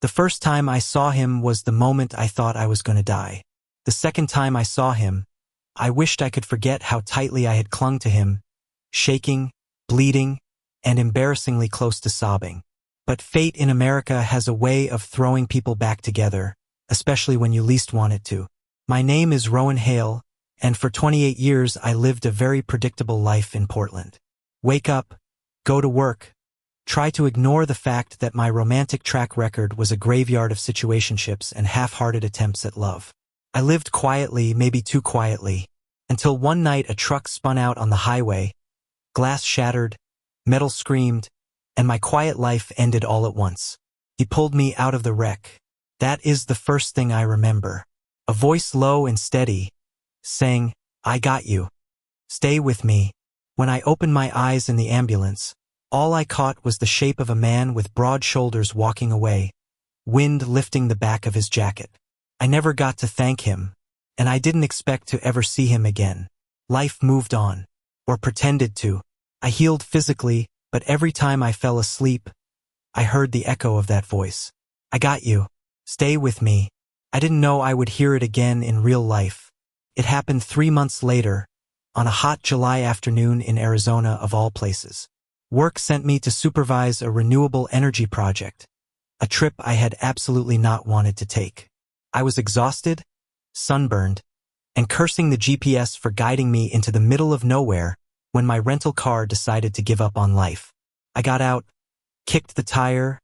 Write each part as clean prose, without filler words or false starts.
The first time I saw him was the moment I thought I was going to die. The second time I saw him, I wished I could forget how tightly I had clung to him, shaking, bleeding, and embarrassingly close to sobbing. But fate in America has a way of throwing people back together, especially when you least want it to. My name is Rowan Hale, and for 28 years I lived a very predictable life in Portland. Wake up, go to work, try to ignore the fact that my romantic track record was a graveyard of situationships and half-hearted attempts at love. I lived quietly, maybe too quietly, until one night a truck spun out on the highway, glass shattered, metal screamed, and my quiet life ended all at once. He pulled me out of the wreck. That is the first thing I remember. A voice low and steady, saying, "I got you. Stay with me." When I opened my eyes in the ambulance, all I caught was the shape of a man with broad shoulders walking away, wind lifting the back of his jacket. I never got to thank him, and I didn't expect to ever see him again. Life moved on, or pretended to. I healed physically, but every time I fell asleep, I heard the echo of that voice. "I got you. Stay with me." I didn't know I would hear it again in real life. It happened 3 months later, on a hot July afternoon in Arizona of all places. Work sent me to supervise a renewable energy project, a trip I had absolutely not wanted to take. I was exhausted, sunburned, and cursing the GPS for guiding me into the middle of nowhere when my rental car decided to give up on life. I got out, kicked the tire,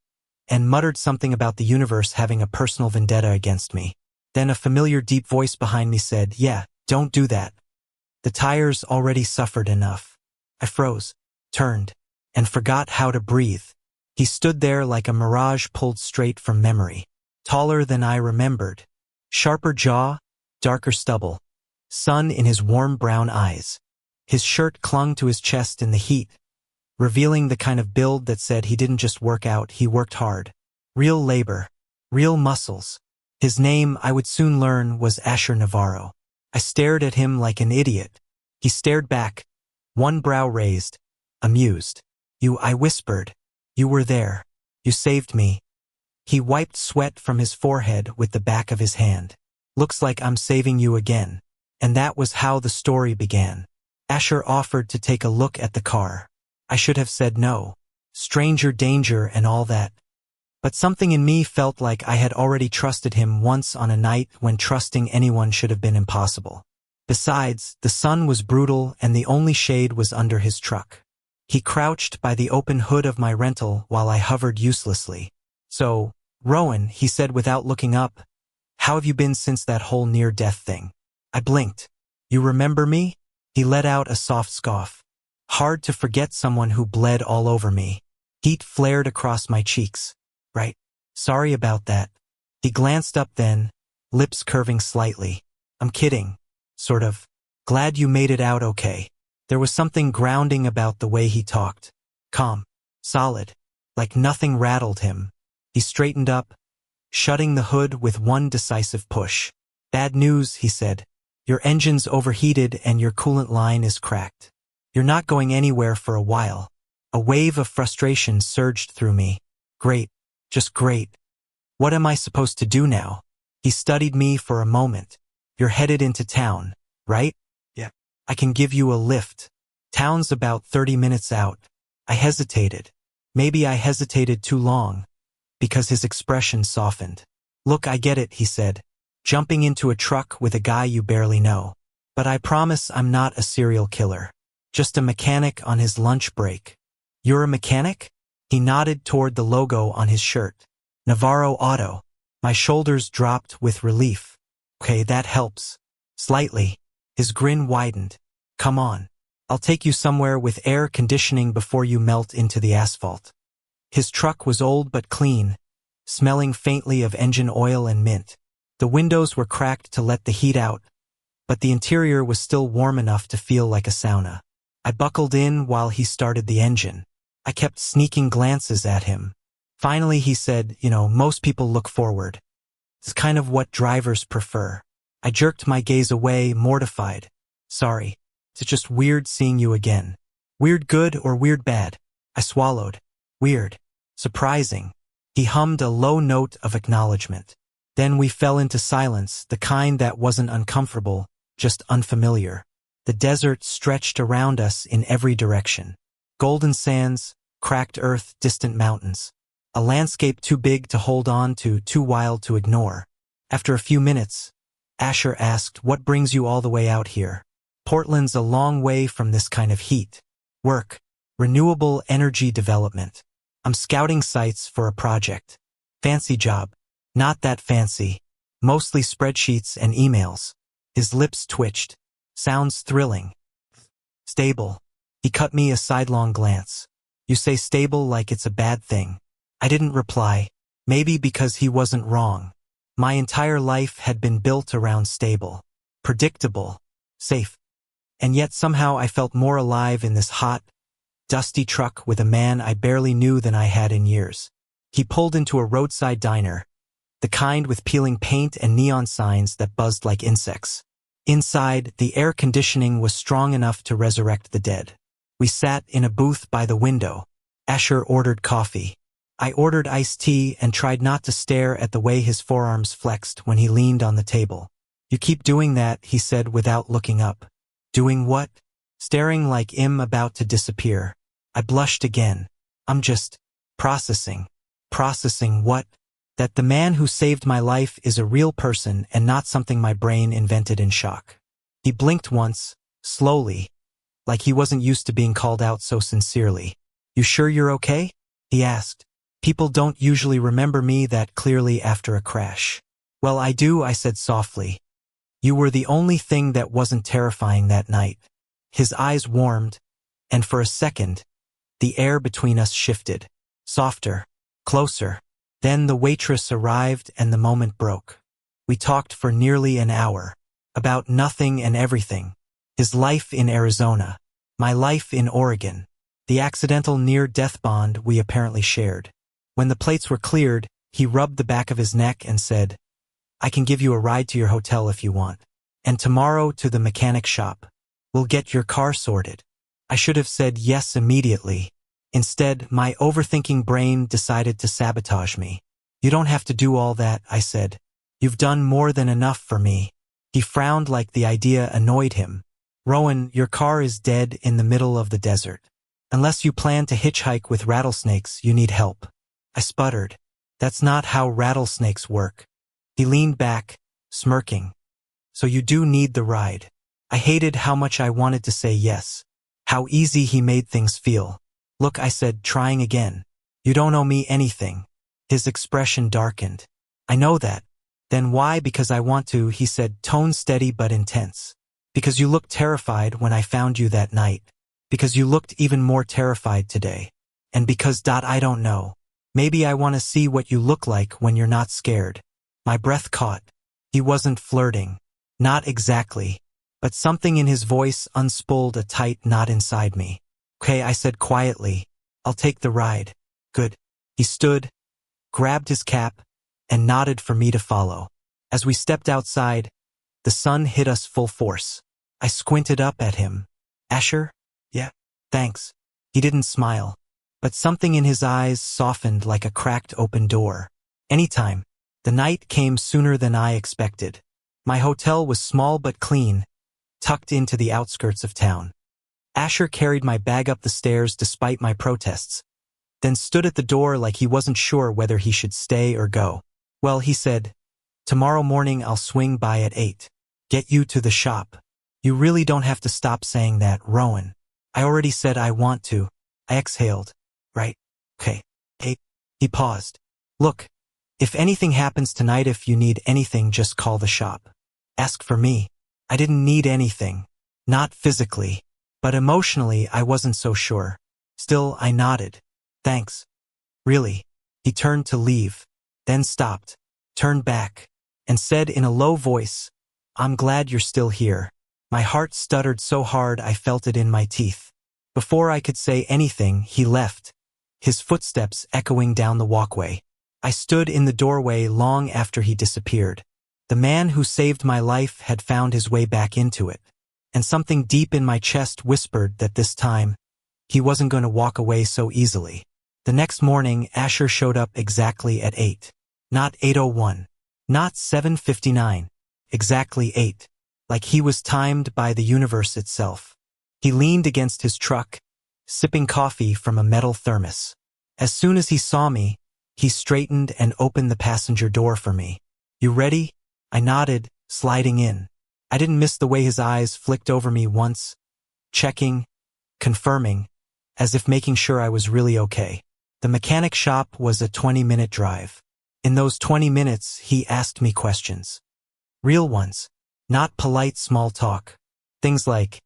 and muttered something about the universe having a personal vendetta against me. Then a familiar deep voice behind me said, "Yeah, don't do that. The tires already suffered enough." I froze, turned, and forgot how to breathe. He stood there like a mirage pulled straight from memory. Taller than I remembered. Sharper jaw, darker stubble. Sun in his warm brown eyes. His shirt clung to his chest in the heat, revealing the kind of build that said he didn't just work out, he worked hard. Real labor. Real muscles. His name, I would soon learn, was Asher Navarro. I stared at him like an idiot. He stared back, one brow raised, amused. "You," I whispered. "You were there. You saved me." He wiped sweat from his forehead with the back of his hand. "Looks like I'm saving you again." And that was how the story began. Asher offered to take a look at the car. I should have said no. Stranger danger and all that. But something in me felt like I had already trusted him once on a night when trusting anyone should have been impossible. Besides, the sun was brutal and the only shade was under his truck. He crouched by the open hood of my rental while I hovered uselessly. "So, Rowan," he said without looking up, "how have you been since that whole near-death thing?" I blinked. "You remember me?" He let out a soft scoff. "Hard to forget someone who bled all over me." Heat flared across my cheeks. "Right. Sorry about that." He glanced up then, lips curving slightly. "I'm kidding. Sort of. Glad you made it out okay." There was something grounding about the way he talked. Calm. Solid. Like nothing rattled him. He straightened up, shutting the hood with one decisive push. "Bad news," he said. "Your engine's overheated and your coolant line is cracked. You're not going anywhere for a while." A wave of frustration surged through me. "Great. Just great. What am I supposed to do now?" He studied me for a moment. "You're headed into town, right?" "Yeah." "I can give you a lift. Town's about 30 minutes out." I hesitated. Maybe I hesitated too long, because his expression softened. "Look, I get it," he said. "Jumping into a truck with a guy you barely know. But I promise I'm not a serial killer. Just a mechanic on his lunch break." "You're a mechanic?" He nodded toward the logo on his shirt. "Navarro Auto." My shoulders dropped with relief. "Okay, that helps." Slightly. His grin widened. "Come on. I'll take you somewhere with air conditioning before you melt into the asphalt." His truck was old but clean, smelling faintly of engine oil and mint. The windows were cracked to let the heat out, but the interior was still warm enough to feel like a sauna. I buckled in while he started the engine. I kept sneaking glances at him. Finally he said, "Most people look forward. It's kind of what drivers prefer." I jerked my gaze away, mortified. "Sorry. It's just weird seeing you again." "Weird good or weird bad?" I swallowed. "Weird. Surprising." He hummed a low note of acknowledgement. Then we fell into silence, the kind that wasn't uncomfortable, just unfamiliar. The desert stretched around us in every direction. Golden sands, cracked earth, distant mountains. A landscape too big to hold on to, too wild to ignore. After a few minutes, Asher asked, "What brings you all the way out here?" "Portland's a long way from this kind of heat. Work. Renewable energy development. I'm scouting sites for a project. Fancy job. Not that fancy. Mostly spreadsheets and emails." His lips twitched. "Sounds thrilling." "Stable." He cut me a sidelong glance. "You say stable like it's a bad thing." I didn't reply. Maybe because he wasn't wrong. My entire life had been built around stable. Predictable. Safe. And yet somehow I felt more alive in this hot, dusty truck with a man I barely knew than I had in years. He pulled into a roadside diner, the kind with peeling paint and neon signs that buzzed like insects. Inside, the air conditioning was strong enough to resurrect the dead. We sat in a booth by the window. Asher ordered coffee. I ordered iced tea and tried not to stare at the way his forearms flexed when he leaned on the table. "You keep doing that," he said without looking up. "Doing what?" "Staring like I'm about to disappear." I blushed again. "I'm just processing." "Processing what?" "That the man who saved my life is a real person and not something my brain invented in shock." He blinked once, slowly, like he wasn't used to being called out so sincerely. "You sure you're okay?" he asked. "People don't usually remember me that clearly after a crash." "Well, I do," I said softly. "You were the only thing that wasn't terrifying that night." His eyes warmed, and for a second, the air between us shifted. Softer. Closer. Then the waitress arrived and the moment broke. We talked for nearly an hour. About nothing and everything. His life in Arizona. My life in Oregon. The accidental near-death bond we apparently shared. When the plates were cleared, he rubbed the back of his neck and said, "I can give you a ride to your hotel if you want. And tomorrow to the mechanic shop. We'll get your car sorted." I should have said yes immediately. Instead, my overthinking brain decided to sabotage me. "You don't have to do all that," I said. "You've done more than enough for me." He frowned like the idea annoyed him. "Rowan, your car is dead in the middle of the desert. Unless you plan to hitchhike with rattlesnakes, you need help." I sputtered. "That's not how rattlesnakes work." He leaned back, smirking. "So you do need the ride." I hated how much I wanted to say yes. How easy he made things feel. "Look," I said, trying again. "You don't owe me anything." His expression darkened. "I know that." "Then why?" "Because I want to," he said, tone steady but intense. "Because you looked terrified when I found you that night. Because you looked even more terrified today. And because, I don't know. Maybe I want to see what you look like when you're not scared." My breath caught. He wasn't flirting. Not exactly. But something in his voice unspooled a tight knot inside me. "Okay," I said quietly. "I'll take the ride." "Good." He stood, grabbed his cap, and nodded for me to follow. As we stepped outside, the sun hit us full force. I squinted up at him. "Asher?" "Yeah, thanks." He didn't smile, but something in his eyes softened like a cracked open door. Anytime. The night came sooner than I expected. My hotel was small but clean, tucked into the outskirts of town. Asher carried my bag up the stairs despite my protests, then stood at the door like he wasn't sure whether he should stay or go. "Well," he said, "tomorrow morning I'll swing by at 8. Get you to the shop." "You really don't have to stop saying that, Rowan." "I already said I want to." I exhaled. "Right. Okay. Hey." He paused. "Look, if anything happens tonight, if you need anything, just call the shop. Ask for me." I didn't need anything. Not physically. But emotionally, I wasn't so sure. Still, I nodded. "Thanks." "Really?" He turned to leave, then stopped, turned back, and said in a low voice, "I'm glad you're still here." My heart stuttered so hard I felt it in my teeth. Before I could say anything, he left, his footsteps echoing down the walkway. I stood in the doorway long after he disappeared. The man who saved my life had found his way back into it, and something deep in my chest whispered that this time, he wasn't going to walk away so easily. The next morning, Asher showed up exactly at 8. Not 8:01. Not 7:59. Exactly 8. Like he was timed by the universe itself. He leaned against his truck, sipping coffee from a metal thermos. As soon as he saw me, he straightened and opened the passenger door for me. "You ready?" I nodded, sliding in. I didn't miss the way his eyes flicked over me once, checking, confirming, as if making sure I was really okay. The mechanic shop was a 20-minute drive. In those 20 minutes, he asked me questions. Real ones. Not polite small talk. Things like,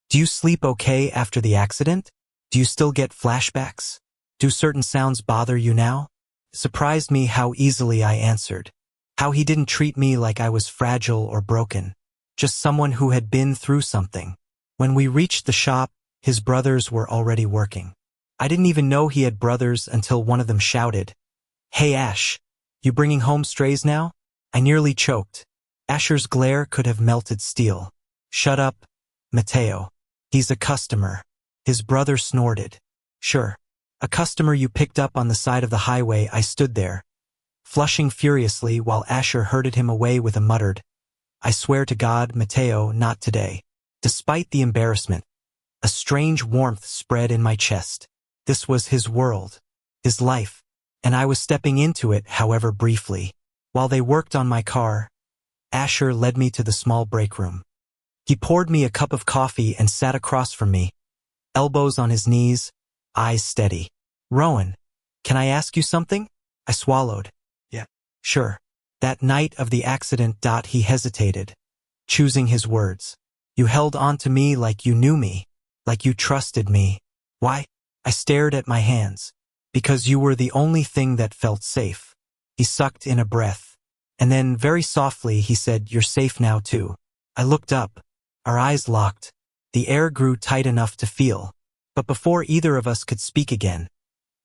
do you sleep okay after the accident? Do you still get flashbacks? Do certain sounds bother you now? It surprised me how easily I answered. How he didn't treat me like I was fragile or broken. Just someone who had been through something. When we reached the shop, his brothers were already working. I didn't even know he had brothers until one of them shouted, "Hey Ash, you bringing home strays now?" I nearly choked. Asher's glare could have melted steel. "Shut up, Mateo. He's a customer." His brother snorted. "Sure. A customer you picked up on the side of the highway." I stood there, flushing furiously while Asher herded him away with a muttered, "I swear to God, Mateo, not today." Despite the embarrassment, a strange warmth spread in my chest. This was his world, his life, and I was stepping into it, however briefly. While they worked on my car, Asher led me to the small break room. He poured me a cup of coffee and sat across from me, elbows on his knees, eyes steady. "Rowan, can I ask you something?" I swallowed. "Yeah, sure." "That night of the accident." He hesitated, choosing his words. "You held on to me like you knew me, like you trusted me. Why?" I stared at my hands. "Because you were the only thing that felt safe." He sucked in a breath. And then, very softly, he said, "You're safe now, too." I looked up. Our eyes locked. The air grew tight enough to feel. But before either of us could speak again,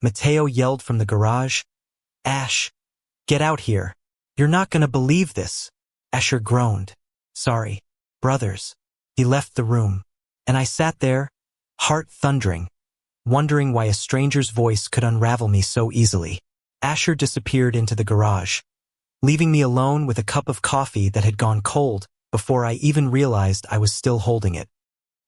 Mateo yelled from the garage, "Ash, get out here. You're not gonna believe this." Asher groaned. "Sorry, brothers." He left the room. And I sat there, heart thundering, wondering why a stranger's voice could unravel me so easily. Asher disappeared into the garage, leaving me alone with a cup of coffee that had gone cold before I even realized I was still holding it.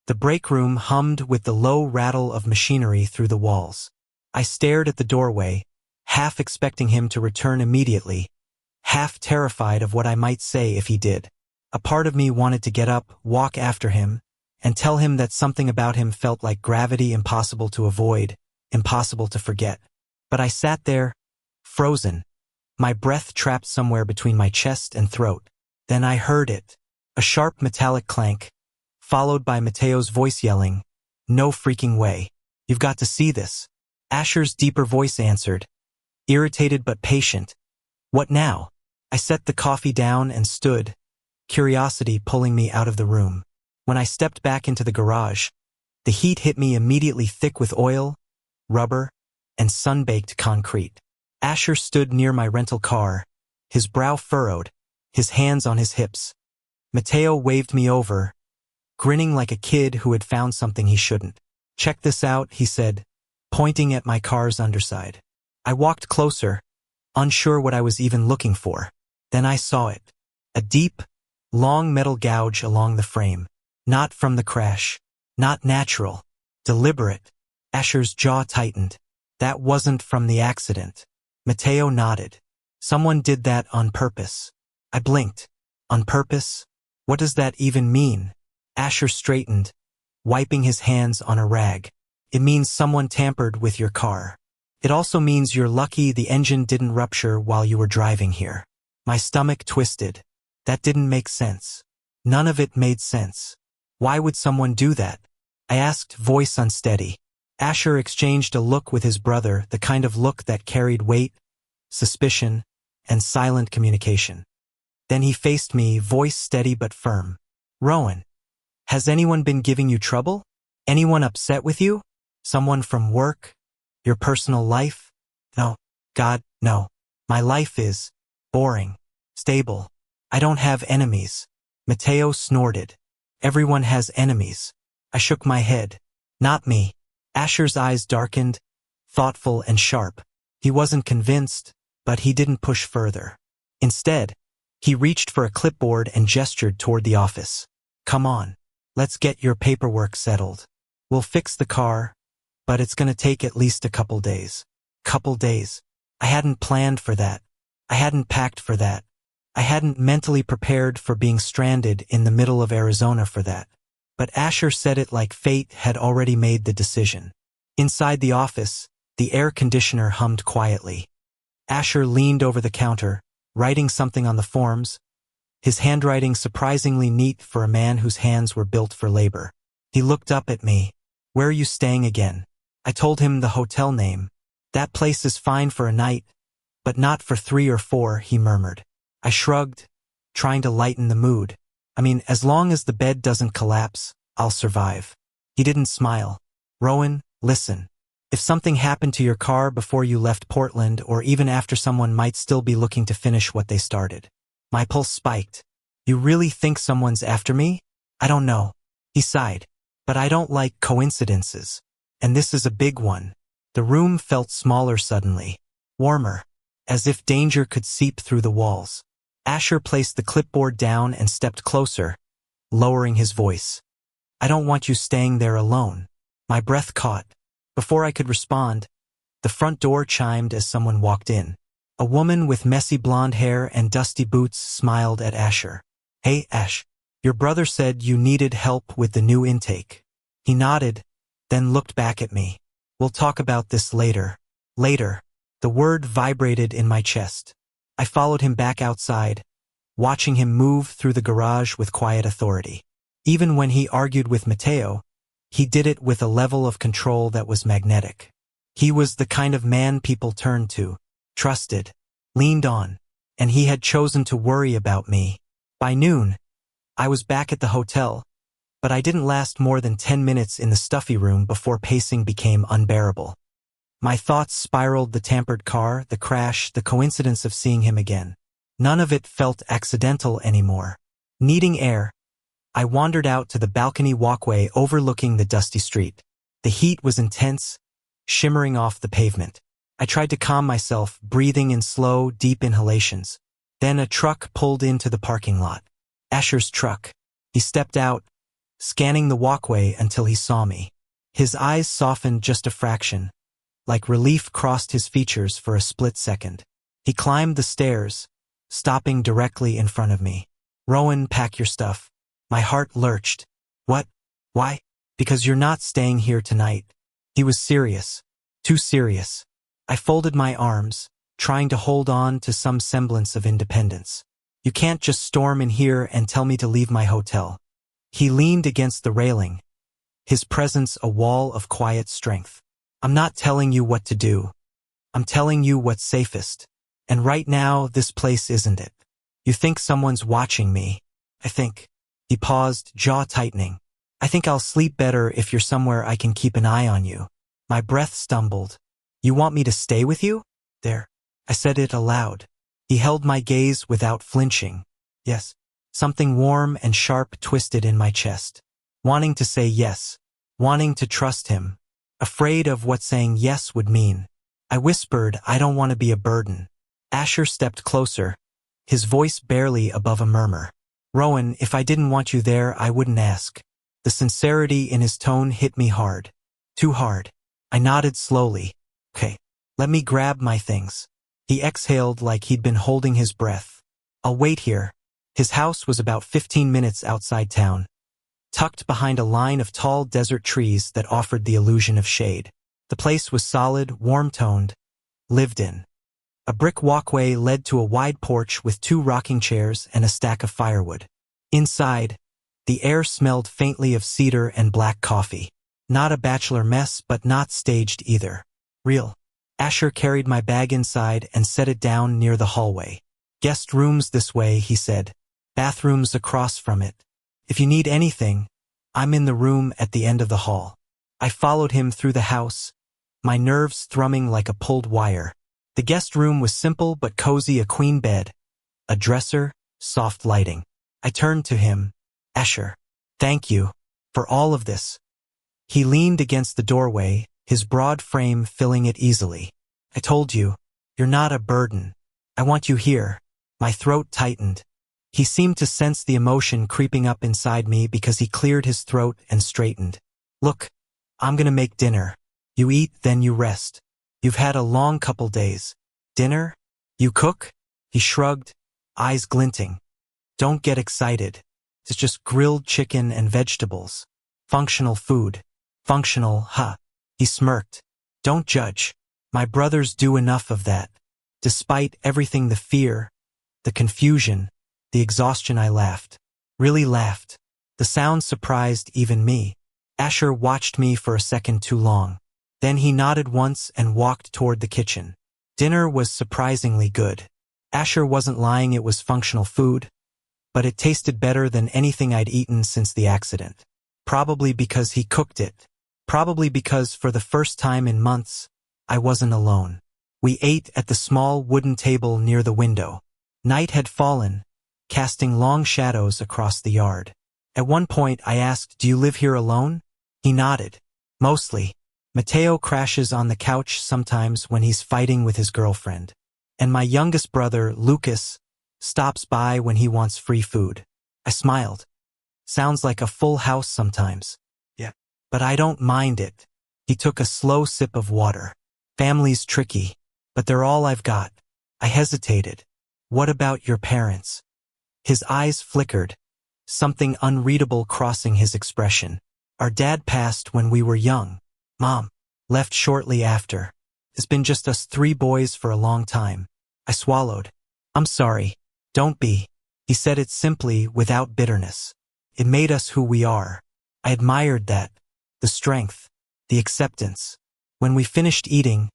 The break room hummed with the low rattle of machinery through the walls. I stared at the doorway, half expecting him to return immediately, half terrified of what I might say if he did. A part of me wanted to get up, walk after him, and tell him that something about him felt like gravity, impossible to avoid, impossible to forget. But I sat there, frozen, my breath trapped somewhere between my chest and throat. Then I heard it, a sharp metallic clank, followed by Mateo's voice yelling, "No freaking way. You've got to see this." Asher's deeper voice answered, irritated but patient. "What now?" I set the coffee down and stood, curiosity pulling me out of the room. When I stepped back into the garage, the heat hit me immediately, thick with oil, rubber, and sun-baked concrete. Asher stood near my rental car, his brow furrowed, his hands on his hips. Mateo waved me over, grinning like a kid who had found something he shouldn't. "Check this out," he said, pointing at my car's underside. I walked closer, unsure what I was even looking for. Then I saw it. A deep, long metal gouge along the frame. Not from the crash. Not natural. Deliberate. Asher's jaw tightened. "That wasn't from the accident." Mateo nodded. "Someone did that on purpose." I blinked. On purpose? What does that even mean? Asher straightened, wiping his hands on a rag. "It means someone tampered with your car. It also means you're lucky the engine didn't rupture while you were driving here." My stomach twisted. That didn't make sense. None of it made sense. Why would someone do that? I asked, voice unsteady. Asher exchanged a look with his brother, the kind of look that carried weight, suspicion, and silent communication. Then he faced me, voice steady but firm. "Rowan, has anyone been giving you trouble? Anyone upset with you? Someone from work? Your personal life?" "No. God, no. My life is boring, stable. I don't have enemies." Mateo snorted. "Everyone has enemies." I shook my head. "Not me." Asher's eyes darkened, thoughtful and sharp. He wasn't convinced, but he didn't push further. Instead, he reached for a clipboard and gestured toward the office. Come on, let's get your paperwork settled. We'll fix the car, but it's gonna take at least a couple days. Couple days. I hadn't planned for that. I hadn't packed for that. I hadn't mentally prepared for being stranded in the middle of Arizona for that. But Asher said it like fate had already made the decision. Inside the office, the air conditioner hummed quietly. Asher leaned over the counter, writing something on the forms, his handwriting surprisingly neat for a man whose hands were built for labor. He looked up at me. Where are you staying again? I told him the hotel name. That place is fine for a night, but not for 3 or 4, he murmured. I shrugged, trying to lighten the mood. I mean, as long as the bed doesn't collapse, I'll survive. He didn't smile. Rowan, listen. If something happened to your car before you left Portland, or even after, someone might still be looking to finish what they started. My pulse spiked. You really think someone's after me? I don't know. He sighed. But I don't like coincidences. And this is a big one. The room felt smaller suddenly. Warmer. As if danger could seep through the walls. Asher placed the clipboard down and stepped closer, lowering his voice. I don't want you staying there alone. My breath caught. Before I could respond, the front door chimed as someone walked in. A woman with messy blonde hair and dusty boots smiled at Asher. Hey, Ash. Your brother said you needed help with the new intake. He nodded, then looked back at me. We'll talk about this later. Later. The word vibrated in my chest. I followed him back outside, watching him move through the garage with quiet authority. Even when he argued with Mateo, he did it with a level of control that was magnetic. He was the kind of man people turned to, trusted, leaned on, and he had chosen to worry about me. By noon, I was back at the hotel, but I didn't last more than 10 minutes in the stuffy room before pacing became unbearable. My thoughts spiraled: the tampered car, the crash, the coincidence of seeing him again. None of it felt accidental anymore. Needing air, I wandered out to the balcony walkway overlooking the dusty street. The heat was intense, shimmering off the pavement. I tried to calm myself, breathing in slow, deep inhalations. Then a truck pulled into the parking lot. Asher's truck. He stepped out, scanning the walkway until he saw me. His eyes softened just a fraction, like relief crossed his features for a split second. He climbed the stairs, stopping directly in front of me. Rowan, pack your stuff. My heart lurched. What? Why? Because you're not staying here tonight. He was serious. Too serious. I folded my arms, trying to hold on to some semblance of independence. You can't just storm in here and tell me to leave my hotel. He leaned against the railing, his presence a wall of quiet strength. I'm not telling you what to do. I'm telling you what's safest. And right now, this place isn't it. You think someone's watching me. I think. He paused, jaw tightening. I think I'll sleep better if you're somewhere I can keep an eye on you. My breath stumbled. You want me to stay with you? There. I said it aloud. He held my gaze without flinching. Yes. Something warm and sharp twisted in my chest. Wanting to say yes. Wanting to trust him. Afraid of what saying yes would mean. I whispered, I don't want to be a burden. Asher stepped closer, his voice barely above a murmur. Rowan, if I didn't want you there, I wouldn't ask. The sincerity in his tone hit me hard. Too hard. I nodded slowly. Okay, let me grab my things. He exhaled like he'd been holding his breath. I'll wait here. His house was about 15 minutes outside town, tucked behind a line of tall desert trees that offered the illusion of shade. The place was solid, warm-toned, lived in. A brick walkway led to a wide porch with 2 rocking chairs and a stack of firewood. Inside, the air smelled faintly of cedar and black coffee. Not a bachelor mess, but not staged either. Real. Asher carried my bag inside and set it down near the hallway. Guest rooms this way, he said. Bathrooms across from it. If you need anything, I'm in the room at the end of the hall. I followed him through the house, my nerves thrumming like a pulled wire. The guest room was simple but cozy: a queen bed, a dresser, soft lighting. I turned to him. Asher, thank you for all of this. He leaned against the doorway, his broad frame filling it easily. I told you, you're not a burden. I want you here. My throat tightened. He seemed to sense the emotion creeping up inside me because he cleared his throat and straightened. Look, I'm gonna make dinner. You eat, then you rest. You've had a long couple days. Dinner? You cook? He shrugged, eyes glinting. Don't get excited. It's just grilled chicken and vegetables. Functional food. Functional, huh? He smirked. Don't judge. My brothers do enough of that. Despite everything, the fear, the confusion, the exhaustion, I laughed. Really laughed. The sound surprised even me. Asher watched me for a second too long. Then he nodded once and walked toward the kitchen. Dinner was surprisingly good. Asher wasn't lying, it was functional food, but it tasted better than anything I'd eaten since the accident. Probably because he cooked it. Probably because for the first time in months, I wasn't alone. We ate at the small wooden table near the window. Night had fallen, casting long shadows across the yard. At one point I asked, "Do you live here alone?" He nodded. Mostly. Mateo crashes on the couch sometimes when he's fighting with his girlfriend. And my youngest brother, Lucas, stops by when he wants free food. I smiled. Sounds like a full house sometimes. Yeah. But I don't mind it. He took a slow sip of water. Family's tricky, but they're all I've got. I hesitated. What about your parents? His eyes flickered, something unreadable crossing his expression. Our dad passed when we were young. Mom left shortly after. It's been just us three boys for a long time. I swallowed. I'm sorry. Don't be. He said it simply, without bitterness. It made us who we are. I admired that. The strength. The acceptance. When we finished eating,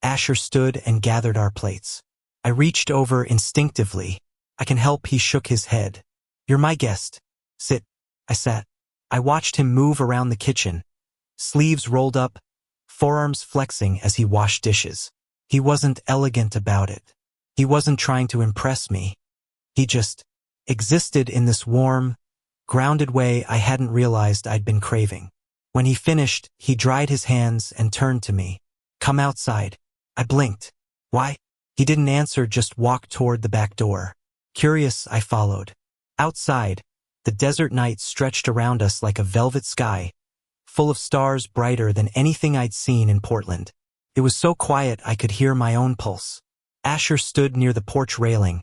Asher stood and gathered our plates. I reached over instinctively. I can help, he shook his head. You're my guest. Sit. I sat. I watched him move around the kitchen, sleeves rolled up, forearms flexing as he washed dishes. He wasn't elegant about it. He wasn't trying to impress me. He just existed in this warm, grounded way I hadn't realized I'd been craving. When he finished, he dried his hands and turned to me. Come outside. I blinked. Why? He didn't answer, just walked toward the back door. Curious, I followed. Outside, the desert night stretched around us like a velvet sky, full of stars brighter than anything I'd seen in Portland. It was so quiet I could hear my own pulse. Asher stood near the porch railing,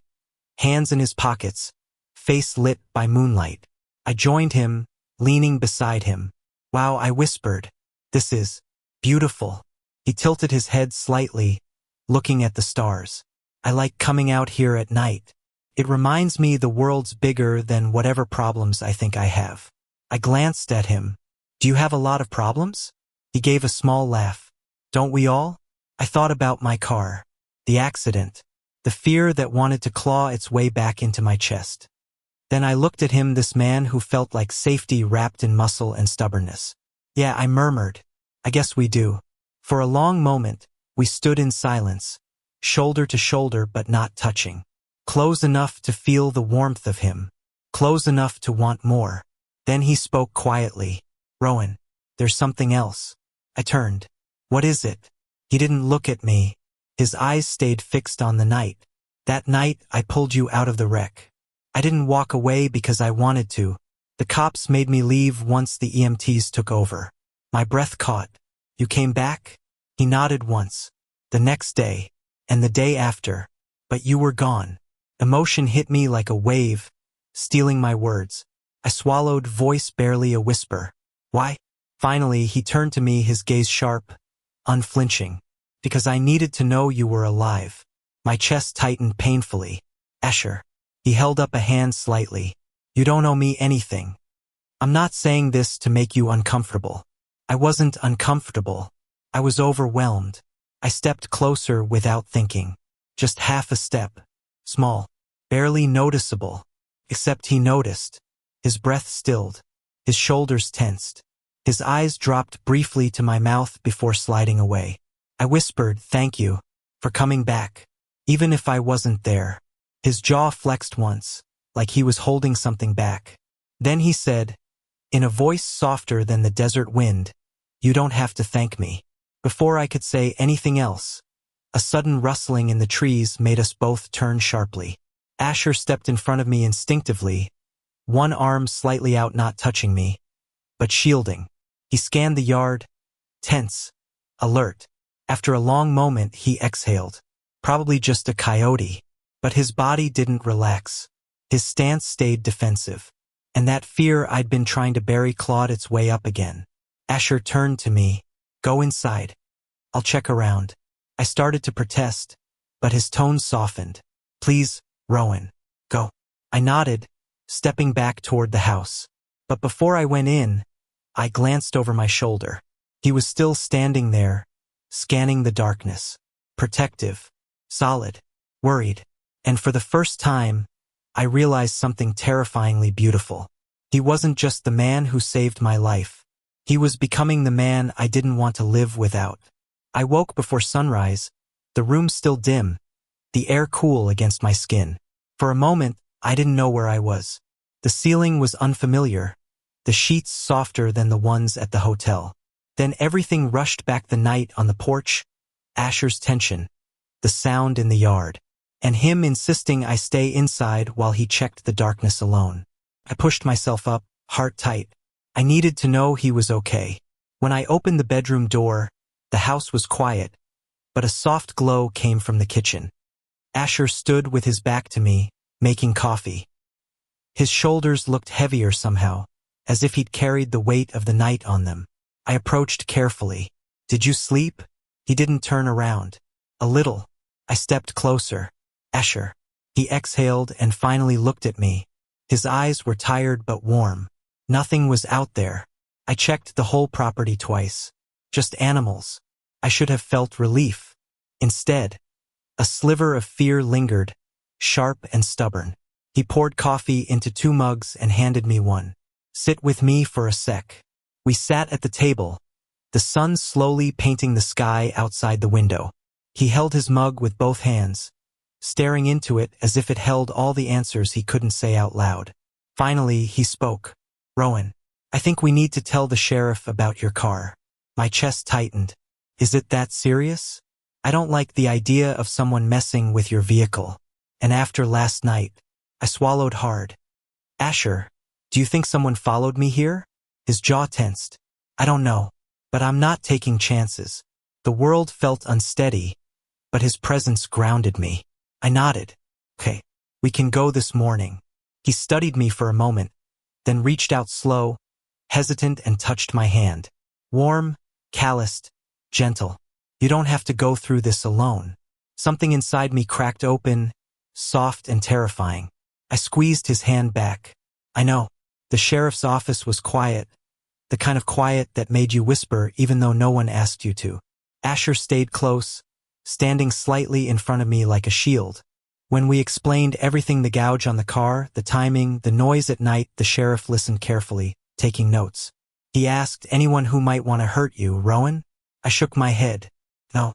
hands in his pockets, face lit by moonlight. I joined him, leaning beside him. Wow, I whispered. This is beautiful. He tilted his head slightly, looking at the stars. I like coming out here at night. It reminds me the world's bigger than whatever problems I think I have. I glanced at him. Do you have a lot of problems? He gave a small laugh. Don't we all? I thought about my car, the accident, the fear that wanted to claw its way back into my chest. Then I looked at him, this man who felt like safety wrapped in muscle and stubbornness. Yeah, I murmured. I guess we do. For a long moment, we stood in silence, shoulder to shoulder but not touching. Close enough to feel the warmth of him, close enough to want more. Then he spoke quietly. Rowan, there's something else. I turned. What is it? He didn't look at me. His eyes stayed fixed on the night. That night I pulled you out of the wreck. I didn't walk away because I wanted to. The cops made me leave once the EMTs took over. My breath caught. You came back? He nodded once. The next day, and the day after. But you were gone. Emotion hit me like a wave, stealing my words. I swallowed, voice barely a whisper. Why? Finally, he turned to me, his gaze sharp, unflinching. Because I needed to know you were alive. My chest tightened painfully. Asher. He held up a hand slightly. You don't owe me anything. I'm not saying this to make you uncomfortable. I wasn't uncomfortable. I was overwhelmed. I stepped closer without thinking. Just half a step. Small. Barely noticeable. Except he noticed. His breath stilled. His shoulders tensed. His eyes dropped briefly to my mouth before sliding away. I whispered, thank you for coming back, even if I wasn't there. His jaw flexed once, like he was holding something back. Then he said, in a voice softer than the desert wind, you don't have to thank me. Before I could say anything else, a sudden rustling in the trees made us both turn sharply. Asher stepped in front of me instinctively, one arm slightly out, not touching me, but shielding. He scanned the yard, tense, alert. After a long moment, he exhaled. Probably just a coyote. But his body didn't relax. His stance stayed defensive. And that fear I'd been trying to bury clawed its way up again. Asher turned to me. Go inside. I'll check around. I started to protest, but his tone softened. Please, Rowan. Go. I nodded, stepping back toward the house. But before I went in, I glanced over my shoulder. He was still standing there, scanning the darkness. Protective, solid, worried. And for the first time, I realized something terrifyingly beautiful. He wasn't just the man who saved my life. He was becoming the man I didn't want to live without. I woke before sunrise, the room still dim, the air cool against my skin. For a moment, I didn't know where I was. The ceiling was unfamiliar, the sheets softer than the ones at the hotel. Then everything rushed back: the night on the porch, Asher's tension, the sound in the yard, and him insisting I stay inside while he checked the darkness alone. I pushed myself up, heart tight. I needed to know he was okay. When I opened the bedroom door, the house was quiet, but a soft glow came from the kitchen. Asher stood with his back to me, making coffee. His shoulders looked heavier somehow, as if he'd carried the weight of the night on them. I approached carefully. Did you sleep? He didn't turn around. A little. I stepped closer. Asher. He exhaled and finally looked at me. His eyes were tired but warm. Nothing was out there. I checked the whole property twice. Just animals. I should have felt relief. Instead, a sliver of fear lingered, sharp and stubborn. He poured coffee into 2 mugs and handed me one. Sit with me for a sec. We sat at the table, the sun slowly painting the sky outside the window. He held his mug with both hands, staring into it as if it held all the answers he couldn't say out loud. Finally, he spoke. Rowan, I think we need to tell the sheriff about your car. My chest tightened. Is it that serious? I don't like the idea of someone messing with your vehicle. And after last night, I swallowed hard. Asher, do you think someone followed me here? His jaw tensed. I don't know, but I'm not taking chances. The world felt unsteady, but his presence grounded me. I nodded. Okay, we can go this morning. He studied me for a moment, then reached out slow, hesitant, and touched my hand. Warm, calloused, gentle. You don't have to go through this alone. Something inside me cracked open, soft and terrifying. I squeezed his hand back. I know. The sheriff's office was quiet, the kind of quiet that made you whisper even though no one asked you to. Asher stayed close, standing slightly in front of me like a shield. When we explained everything, the gouge on the car, the timing, the noise at night, the sheriff listened carefully, taking notes. He asked, anyone who might want to hurt you, Rowan? I shook my head. No.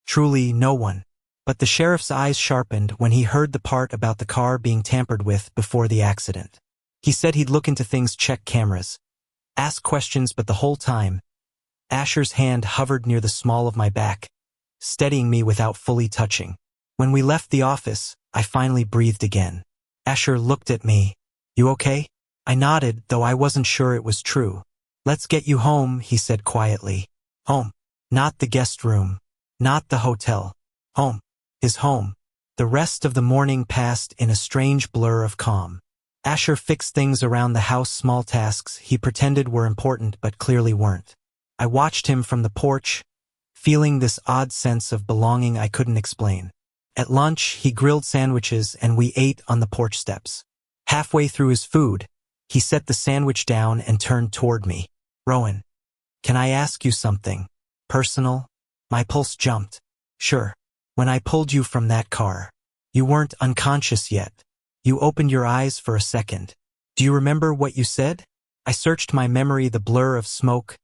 Truly no one. But the sheriff's eyes sharpened when he heard the part about the car being tampered with before the accident. He said he'd look into things, check cameras, ask questions, but the whole time, Asher's hand hovered near the small of my back, steadying me without fully touching. When we left the office, I finally breathed again. Asher looked at me. You okay? I nodded, though I wasn't sure it was true. Let's get you home, he said quietly. Home. Not the guest room. Not the hotel. Home. His home. The rest of the morning passed in a strange blur of calm. Asher fixed things around the house, small tasks he pretended were important but clearly weren't. I watched him from the porch, feeling this odd sense of belonging I couldn't explain. At lunch, he grilled sandwiches and we ate on the porch steps. Halfway through his food, he set the sandwich down and turned toward me. Rowan, can I ask you something? Personal? My pulse jumped. Sure. When I pulled you from that car, you weren't unconscious yet. You opened your eyes for a second. Do you remember what you said? I searched my memory, the blur of smoke,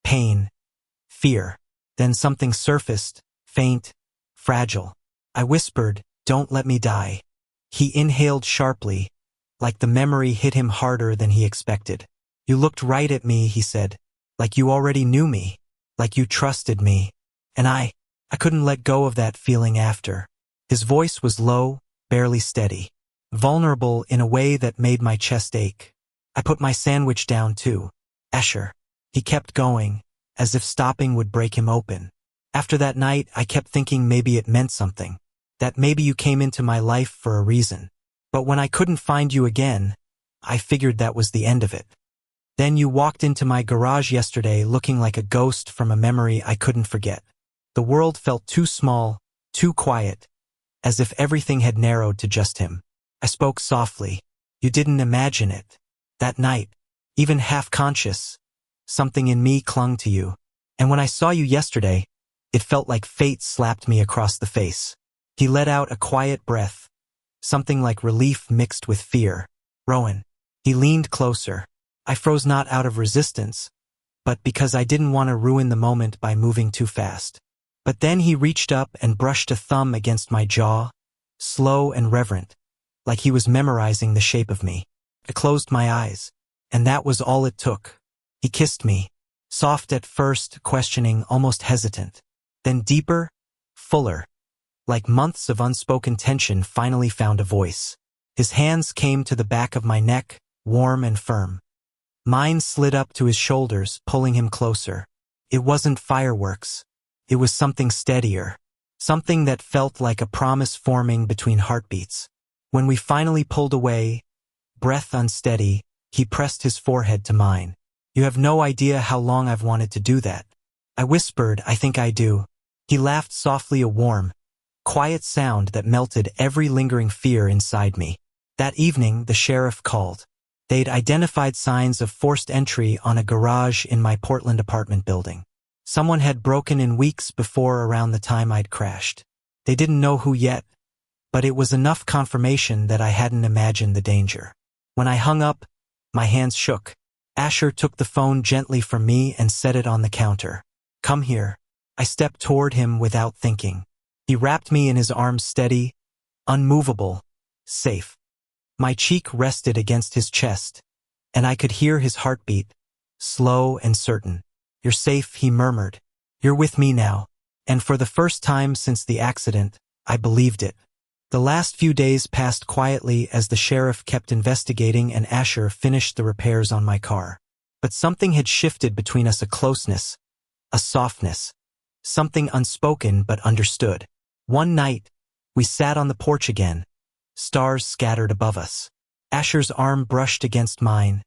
pain, fear. Then something surfaced, faint, fragile. I whispered, don't let me die. He inhaled sharply, like the memory hit him harder than he expected. You looked right at me, he said, like you already knew me, like you trusted me. And I couldn't let go of that feeling after. His voice was low, barely steady, vulnerable in a way that made my chest ache. I put my sandwich down too. Asher. He kept going, as if stopping would break him open. After that night, I kept thinking maybe it meant something. That maybe you came into my life for a reason. But when I couldn't find you again, I figured that was the end of it. Then you walked into my garage yesterday looking like a ghost from a memory I couldn't forget. The world felt too small, too quiet, as if everything had narrowed to just him. I spoke softly. You didn't imagine it. That night, even half-conscious, something in me clung to you. And when I saw you yesterday, it felt like fate slapped me across the face. He let out a quiet breath, something like relief mixed with fear. Rowan. He leaned closer. I froze not out of resistance, but because I didn't want to ruin the moment by moving too fast. But then he reached up and brushed a thumb against my jaw, slow and reverent, like he was memorizing the shape of me. I closed my eyes, and that was all it took. He kissed me, soft at first, questioning, almost hesitant. Then deeper, fuller, like months of unspoken tension finally found a voice. His hands came to the back of my neck, warm and firm. Mine slid up to his shoulders, pulling him closer. It wasn't fireworks. It was something steadier, something that felt like a promise forming between heartbeats. When we finally pulled away, breath unsteady, he pressed his forehead to mine. You have no idea how long I've wanted to do that. I whispered, I think I do. He laughed softly, a warm, quiet sound that melted every lingering fear inside me. That evening, the sheriff called. They'd identified signs of forced entry on a garage in my Portland apartment building. Someone had broken in weeks before, around the time I'd crashed. They didn't know who yet, but it was enough confirmation that I hadn't imagined the danger. When I hung up, my hands shook. Asher took the phone gently from me and set it on the counter. Come here. I stepped toward him without thinking. He wrapped me in his arms, steady, unmovable, safe. My cheek rested against his chest, and I could hear his heartbeat, slow and certain. You're safe, he murmured. You're with me now. And for the first time since the accident, I believed it. The last few days passed quietly as the sheriff kept investigating and Asher finished the repairs on my car. But something had shifted between us, a closeness, a softness, something unspoken but understood. One night, we sat on the porch again, stars scattered above us. Asher's arm brushed against mine,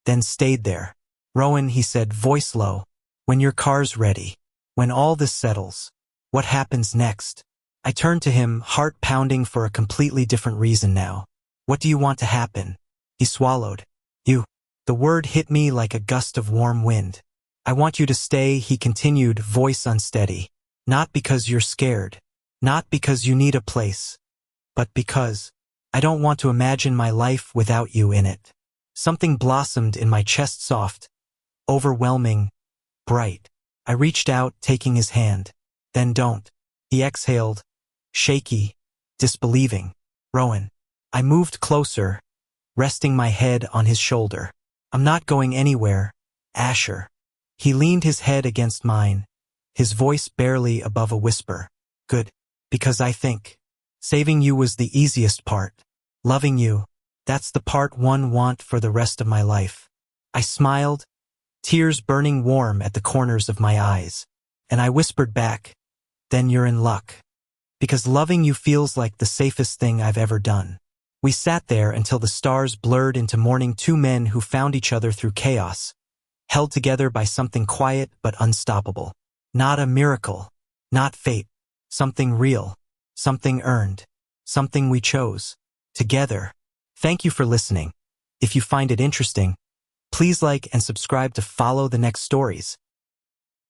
then stayed there. Rowan, he said, voice low, when your car's ready, when all this settles, what happens next? I turned to him, heart pounding for a completely different reason now. What do you want to happen? He swallowed. You. The word hit me like a gust of warm wind. I want you to stay, he continued, voice unsteady. Not because you're scared. Not because you need a place. But because I don't want to imagine my life without you in it. Something blossomed in my chest, soft, overwhelming, bright. I reached out, taking his hand. Then don't. He exhaled, shaky, disbelieving. Rowan. I moved closer, resting my head on his shoulder. I'm not going anywhere, Asher. He leaned his head against mine, his voice barely above a whisper. Good. Because I think saving you was the easiest part. Loving you, that's the part one want for the rest of my life. I smiled, tears burning warm at the corners of my eyes. And I whispered back, then you're in luck. Because loving you feels like the safest thing I've ever done. We sat there until the stars blurred into morning, two men who found each other through chaos, held together by something quiet but unstoppable. Not a miracle, not fate, something real, something earned, something we chose, together. Thank you for listening. If you find it interesting, please like and subscribe to follow the next stories.